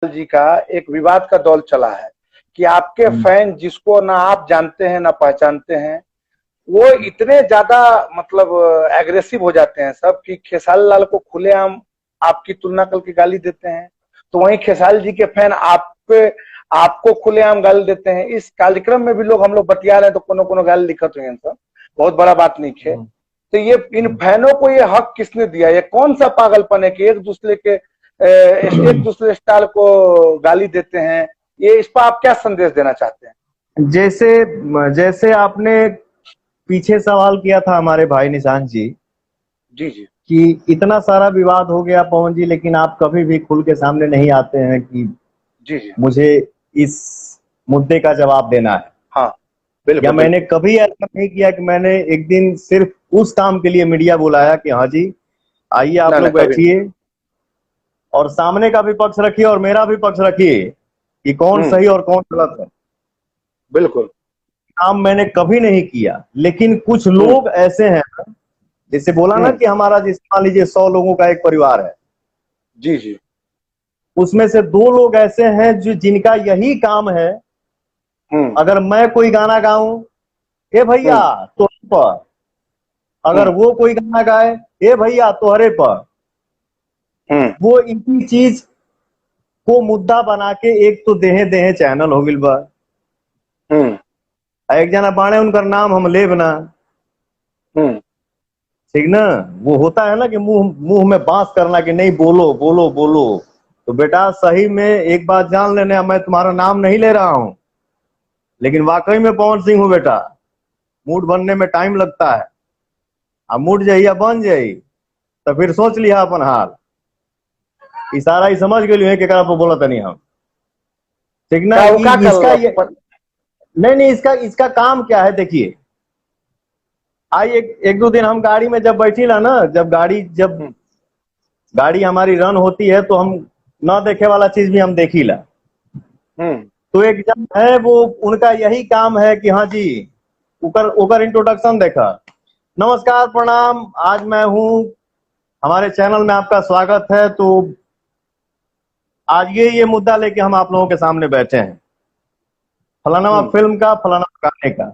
जी का एक विवाद का दौर चला है कि आपके फैन जिसको ना आप जानते हैं ना पहचानते हैं, वो इतने ज्यादा मतलब एग्रेसिव हो जाते हैं सब कि खेसारी लाल को खुलेआम आपकी तुलना करके गाली देते हैं। तो वहीं खेसारी जी के फैन आपको खुलेआम गाली देते हैं। इस कार्यक्रम में भी हम लोग बतिया रहे हैं तो कोनो कोनो गाली लिखत हुए सब, बहुत बड़ा बात नहीं है। तो ये इन फैनों को ये हक किसने दिया? ये कौन सा पागलपन है कि एक दूसरे स्टार को गाली देते हैं? ये इस पर आप क्या संदेश देना चाहते हैं? जैसे जैसे आपने पीछे सवाल किया था हमारे भाई निशांत जी जी जी कि इतना सारा विवाद हो गया पवन जी, लेकिन आप कभी भी खुल के सामने नहीं आते हैं कि जी जी मुझे इस मुद्दे का जवाब देना है। हाँ या बिल्कुल मैंने कभी ऐसा नहीं किया कि मैंने एक दिन सिर्फ उस काम के लिए मीडिया बुलाया कि हाँ जी आइए आप ना लोग कभी नहीं। बैठिए और सामने का भी पक्ष रखिए और मेरा भी पक्ष रखिए कि कौन सही और कौन गलत है। बिल्कुल। काम मैंने कभी नहीं किया, लेकिन कुछ लोग ऐसे हैं, जैसे बोला ना कि हमारा जिस मान लीजिए 100 लोगों का एक परिवार है, जी जी उसमें से 2 लोग ऐसे हैं जो जिनका यही काम है, अगर मैं कोई गाना गाऊं ए भैया तोहरे पर, अगर वो कोई गाना गाए ए भैया तोहरे पर, वो इसी चीज को मुद्दा बना के एक तो देहे देहे चैनल हो गिल बा। एक जना बाणे उनकर नाम हम लेब ना, ठीक ना। वो होता है ना कि मुंह मुंह में बांस करना कि नहीं बोलो बोलो बोलो। तो बेटा सही में एक बात जान लेने, मैं तुम्हारा नाम नहीं ले रहा हूं, लेकिन वाकई में पवन सिंह हूं बेटा। मूड बनने में टाइम लगता है, अब मूड जहिया बन जाई तो फिर सोच लिया अपन हाल। इशारा ही समझ गए केकरा पर बोला तनी हम, ठीक ना। कि इसका ये नहीं इसका इसका काम क्या है देखिए। आई एक दो दिन हम गाड़ी में जब बैठी ला ना, जब गाड़ी हमारी रन होती है तो हम ना देखे वाला चीज भी हम देखी ला। तो एक जन है वो, उनका यही काम है कि हाँ जी उकर इंट्रोडक्शन देखा, नमस्कार प्रणाम, आज मैं हूं, हमारे चैनल में आपका स्वागत है। तो आज ये मुद्दा लेके हम आप लोगों के सामने बैठे हैं, फलाना फिल्म का, फलाना गाने का।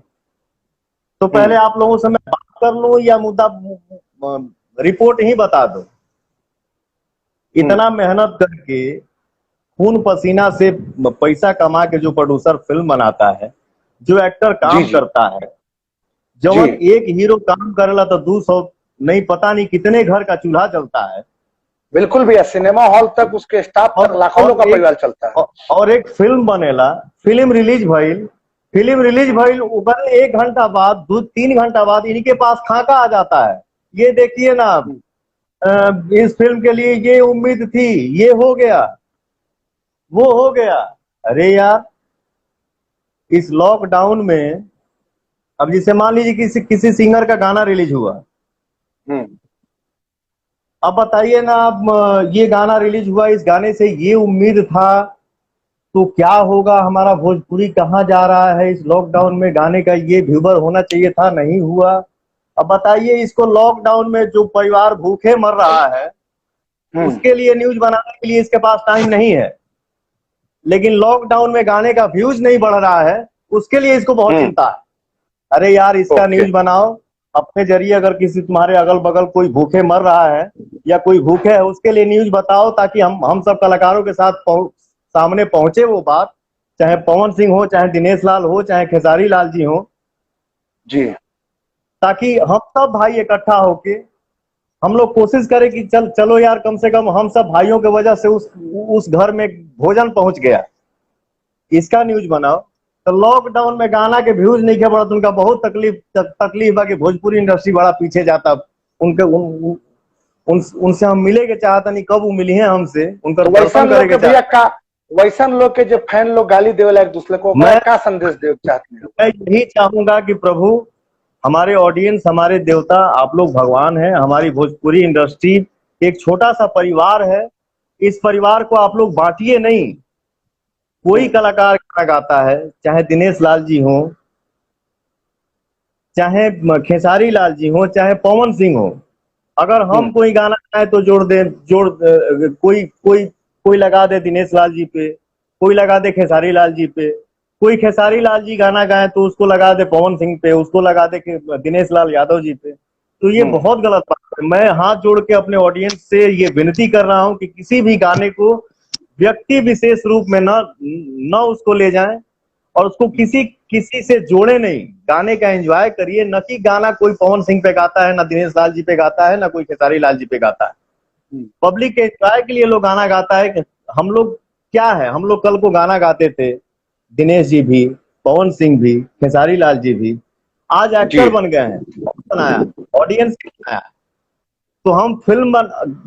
तो पहले आप लोगों से मैं बात कर लूं या मुद्दा रिपोर्ट ही बता दो। इतना मेहनत करके खून पसीना से पैसा कमा के जो प्रोड्यूसर फिल्म बनाता है, जो एक्टर काम करता है, जब एक हीरो काम करेला तो 200 नहीं पता नहीं कितने घर का चूल्हा जलता है। बिल्कुल भी है, सिनेमा हॉल तक उसके स्टाफ तक लाखों लोग का परिवार चलता है। और एक फिल्म बनेला, फिल्म रिलीज भइल ऊपर 1 घंटा बाद 2-3 घंटा बाद इनके पास खाका आ जाता है, ये देखिए ना इस फिल्म के लिए ये उम्मीद थी, ये हो गया वो हो गया। अरे यार इस लॉकडाउन में, अब जिसे मान लीजिए किसी सिंगर का गाना रिलीज हुआ, अब बताइए ना, अब ये गाना रिलीज हुआ, इस गाने से ये उम्मीद था, तो क्या होगा, हमारा भोजपुरी कहाँ जा रहा है इस लॉकडाउन में, गाने का ये व्यूवर होना चाहिए था, नहीं हुआ। अब बताइए इसको लॉकडाउन में जो परिवार भूखे मर रहा है उसके लिए न्यूज बनाने के लिए इसके पास टाइम नहीं है, लेकिन लॉकडाउन में गाने का व्यूज नहीं बढ़ रहा है उसके लिए इसको बहुत चिंता है। अरे यार इसका न्यूज बनाओ, अपने जरिए अगर किसी तुम्हारे अगल बगल कोई भूखे मर रहा है या कोई भूखे है उसके लिए न्यूज बताओ, ताकि हम सब कलाकारों के साथ सामने पहुंचे वो बात, चाहे पवन सिंह हो, चाहे दिनेश लाल हो, चाहे खेसारी लाल जी हो जी, ताकि हम सब भाई इकट्ठा होके हम लोग कोशिश करें कि चलो यार कम से कम हम सब भाइयों की वजह से उस घर में भोजन पहुंच गया, इसका न्यूज बनाओ। तो लॉकडाउन में गाना के व्यूज नहीं के बढ़त, उनका बहुत तकलीफ है कि भोजपुरी इंडस्ट्री बड़ा पीछे जाता। उनके उनसे हम मिले के चाहता नहीं, कब वो मिली है हमसे, उनका दर्शन करे के वैसन लोग के जो फैन लोग गाली देवेला एक दूसरे को, मैं क्या संदेश दे चाहती हूँ? मैं यही चाहूंगा कि प्रभु, हमारे ऑडियंस, हमारे देवता, आप लोग भगवान हैं। हमारी भोजपुरी इंडस्ट्री एक छोटा सा परिवार है, इस परिवार को आप लोग बांटिए नहीं। कोई कलाकार गाना गाता है, चाहे दिनेश लाल जी हो, चाहे खेसारी लाल जी हो, चाहे पवन सिंह हो, अगर हम कोई गाना गाए तो जोड़ दे, कोई कोई लगा दे दिनेश लाल जी पे, कोई लगा दे खेसारी लाल जी पे, कोई खेसारी लाल जी गाना गाए तो उसको लगा दे पवन सिंह पे, उसको लगा दे दिनेश लाल यादव जी पे। तो ये बहुत गलत बात है। मैं हाथ जोड़ के अपने ऑडियंस से ये विनती कर रहा हूं कि किसी भी गाने को व्यक्ति विशेष रूप में न उसको ले जाएं और उसको किसी किसी से जोड़े नहीं। गाने का एंजॉय करिए, न कि गाना कोई पवन सिंह पे गाता है, ना दिनेश लाल जी पे गाता है, ना कोई खेसारी लाल जी पे गाता है। पब्लिक के एंजॉय के लिए लोग गाना गाता है। हम लोग क्या है, हम लोग कल को गाना गाते थे, दिनेश जी भी, पवन सिंह भी, खेसारी लाल जी भी, आज एक्टर बन गए हैं। बनाया ऑडियंस बनाया, तो हम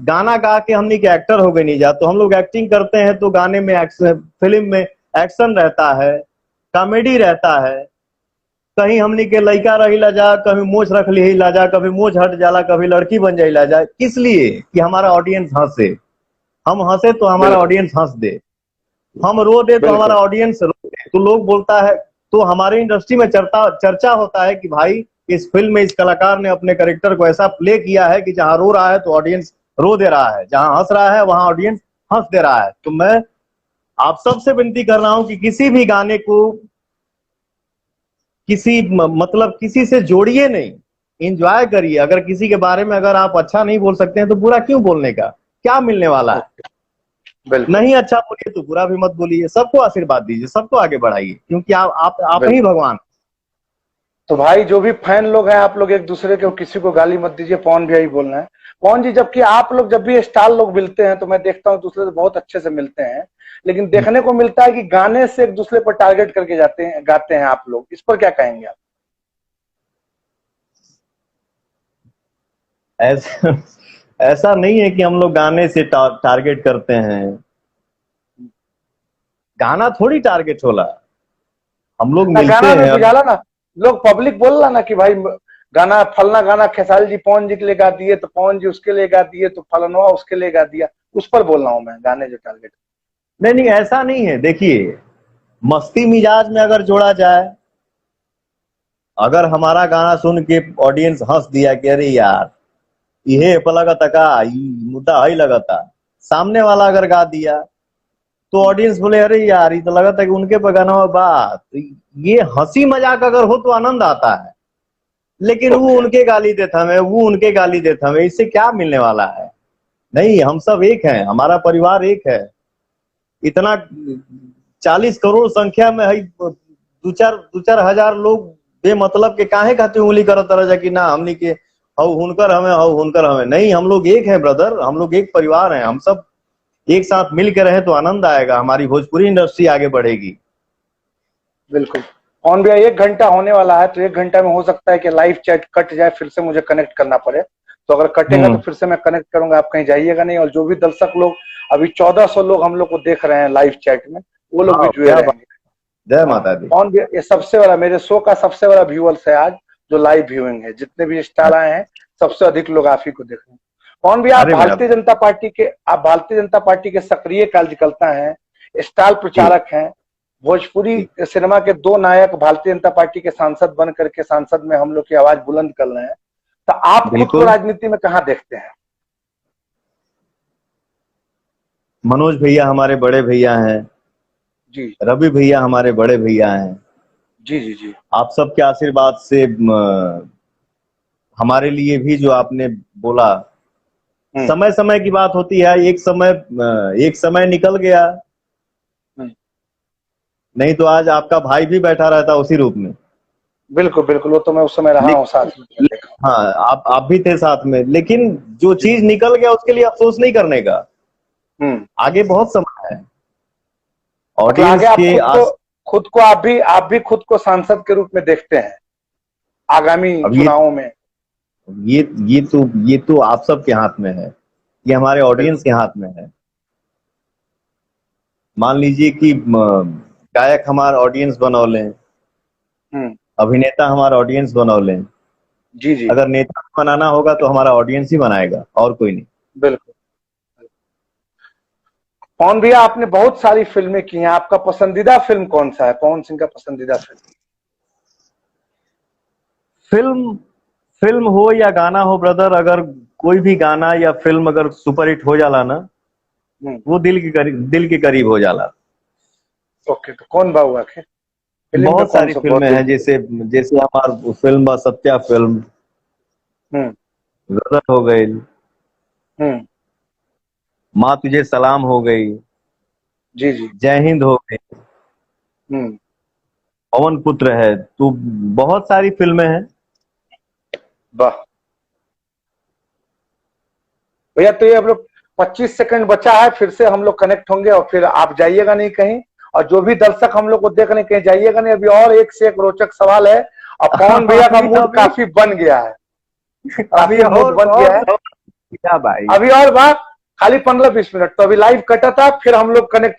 गाना गा के हमने के एक्टर हो गए नहीं जा, तो हम लोग एक्टिंग करते हैं तो गाने में फिल्म में एक्शन रहता है, कॉमेडी रहता है। कहीं हमने के लड़का रही ला जा, कभी मोछ रख ली ला जा, कभी मोछ हट जाला, कभी लड़की बन जाई ला जा। किस लिए? कि हमारा ऑडियंस हंसे। हम हंसे तो हमारा ऑडियंस हंस दे, हम रो दे तो हमारा ऑडियंस रो दे। तो लोग बोलता है, तो हमारे इंडस्ट्री में चर्चा होता है कि भाई इस फिल्म में इस कलाकार ने अपने कैरेक्टर को ऐसा प्ले किया है कि जहां रो रहा है तो ऑडियंस रो दे रहा है, जहां हंस रहा है वहां ऑडियंस हंस दे रहा है। तो मैं आप सबसे विनती कर रहा हूं कि किसी भी गाने को मतलब किसी से जोड़िए नहीं, एंजॉय करिए। अगर किसी के बारे में अगर आप अच्छा नहीं बोल सकते हैं तो बुरा क्यों बोलने का, क्या मिलने वाला है? नहीं अच्छा बोलिए तो बुरा भी मत बोलिए, सबको आशीर्वाद दीजिए, सबको आगे बढ़ाइए, क्योंकि आप ही भगवान। तो भाई जो भी फैन लोग हैं, आप लोग एक दूसरे को किसी को गाली मत दीजिए। पवन भी यही बोलना है। पवन जी, जबकि आप लोग जब भी स्टार लोग मिलते हैं तो मैं देखता हूँ दूसरे से बहुत अच्छे से मिलते हैं, लेकिन देखने को मिलता है कि गाने से एक दूसरे पर टारगेट करके गाते हैं आप लोग। इस पर क्या कहेंगे आप? ऐसा ऐसा नहीं है कि हम लोग गाने से टारगेट करते हैं। गाना थोड़ी टारगेट होला, हम लोग ना मिलते गाना में हैं। बुझाला ना, लोग पब्लिक बोल रहा ना कि भाई गाना फलना गाना खेसारी जी पवन जी के लिए गा दिए तो पवन जी उसके लिए गा दिए, तो फलनवा उसके लिए गा दिया। उस पर बोल रहा हूँ मैं, गाने जो टारगेट। नहीं नहीं, ऐसा नहीं है। देखिए, मस्ती मिजाज में अगर जोड़ा जाए, अगर हमारा गाना सुन के ऑडियंस हंस दिया कि अरे यार ये लगता का मुद्दा ही लगता, सामने वाला अगर गा दिया तो ऑडियंस बोले अरे यार ये तो लगता है कि उनके पे गाना बात, ये हंसी मजाक अगर हो तो आनंद आता है। लेकिन वो उनके गाली देता हमें, वो उनके गाली देता हमें, इससे क्या मिलने वाला है? नहीं, हम सब एक हैं, हमारा परिवार एक है। इतना 40 करोड़ संख्या में है, दो चार हजार लोग बेमतलब के काहे खातिर उंगली करत रह कि ना हमनी के हव हुनकर हमें, हव हुनकर हमें। नहीं, हम लोग एक हैं ब्रदर, हम लोग एक परिवार हैं। हम सब एक साथ मिल के रहे तो आनंद आएगा, हमारी भोजपुरी इंडस्ट्री आगे बढ़ेगी। बिल्कुल। ऑन भैया 1 घंटा होने वाला है, तो 1 घंटा में हो सकता है कि लाइव चैट कट जाए, फिर से मुझे कनेक्ट करना पड़े। तो अगर कटेगा तो फिर से मैं कनेक्ट करूंगा, आप कहीं जाइएगा नहीं। और जो भी दर्शक लोग, अभी 1400 लोग हम लोग को देख रहे हैं लाइव चैट में, वो लोग भी जुड़े रहेंगे। जय माता दी। ऑन भैया, ये सबसे बड़ा, मेरे शो का सबसे बड़ा व्यूअर्स है आज, जो लाइव व्यूइंग है। जितने भी स्टार आए हैं, सबसे अधिक लोग आप ही को देख रहे हैं। कौन भी, आप भारतीय जनता पार्टी के सक्रिय कार्यकर्ता हैं, स्टार प्रचारक हैं। भोजपुरी सिनेमा के 2 नायक भारतीय जनता पार्टी के सांसद बन करके संसद में हम लोग की आवाज बुलंद कर रहे हैं। तो आप खुद को राजनीति में कहाँ देखते हैं? मनोज भैया हमारे बड़े भैया हैं जी, रवि भैया हमारे बड़े भैया हैं। जी जी जी। आप सबके आशीर्वाद से हमारे लिए भी जो आपने बोला, समय समय की बात होती है। एक समय निकल गया, नहीं तो आज आपका भाई भी बैठा रहता उसी रूप में। बिल्कुल बिल्कुल, वो तो मैं उस समय रहा हूँ साथ में। हाँ, आप भी थे साथ में, लेकिन जो चीज निकल गया उसके लिए अफसोस नहीं करने का। आगे बहुत समय है। ऑडियंस के खुद को आप भी खुद को सांसद के रूप में देखते हैं आगामी चुनावों में? ये तो आप सब के हाथ में है, ये हमारे ऑडियंस के हाथ में है। मान लीजिए कि गायक हमारा ऑडियंस बनौले, अभिनेता हमारा ऑडियंस बनौले। जी जी। अगर नेता बनाना होगा तो हमारा ऑडियंस ही बनाएगा, और कोई नहीं। बिल्कुल। पवन भैया, आपने बहुत सारी फिल्में की हैं, आपका पसंदीदा फिल्म कौन सा है? पवन सिंह का पसंदीदा फिल्म हो या गाना हो ब्रदर, अगर कोई भी गाना या फिल्म अगर सुपर हिट हो जाला ना, वो दिल के करीब हो जाला। ओके, तो कौन बा हुआ के फिल्म में बहुत कौन सारी सा फिल्में हैं, जैसे जैसे हमार फिल्म बा सत्या फिल्म, हम्म गदर हो गई, हम्म माँ तुझे सलाम हो गई, जी जी जय हिंद हो गई, हम्म पवन पुत्र है, तो बहुत सारी फिल्में हैं। वाह भैया, तो ये हम लोग 25 सेकंड बचा है, फिर से हम लोग कनेक्ट होंगे और फिर आप जाइएगा नहीं कहीं, और जो भी दर्शक हम लोग को देख रहे हैं कहीं जाइएगा नहीं, अभी और एक से एक रोचक सवाल है, और पवन भैया का मूड काफी बन गया है, अभी काफी मूड बन गया है क्या भाई, अभी और बात, खाली 15-20 मिनट, तो अभी लाइव कटा था, फिर हम लोग कनेक्ट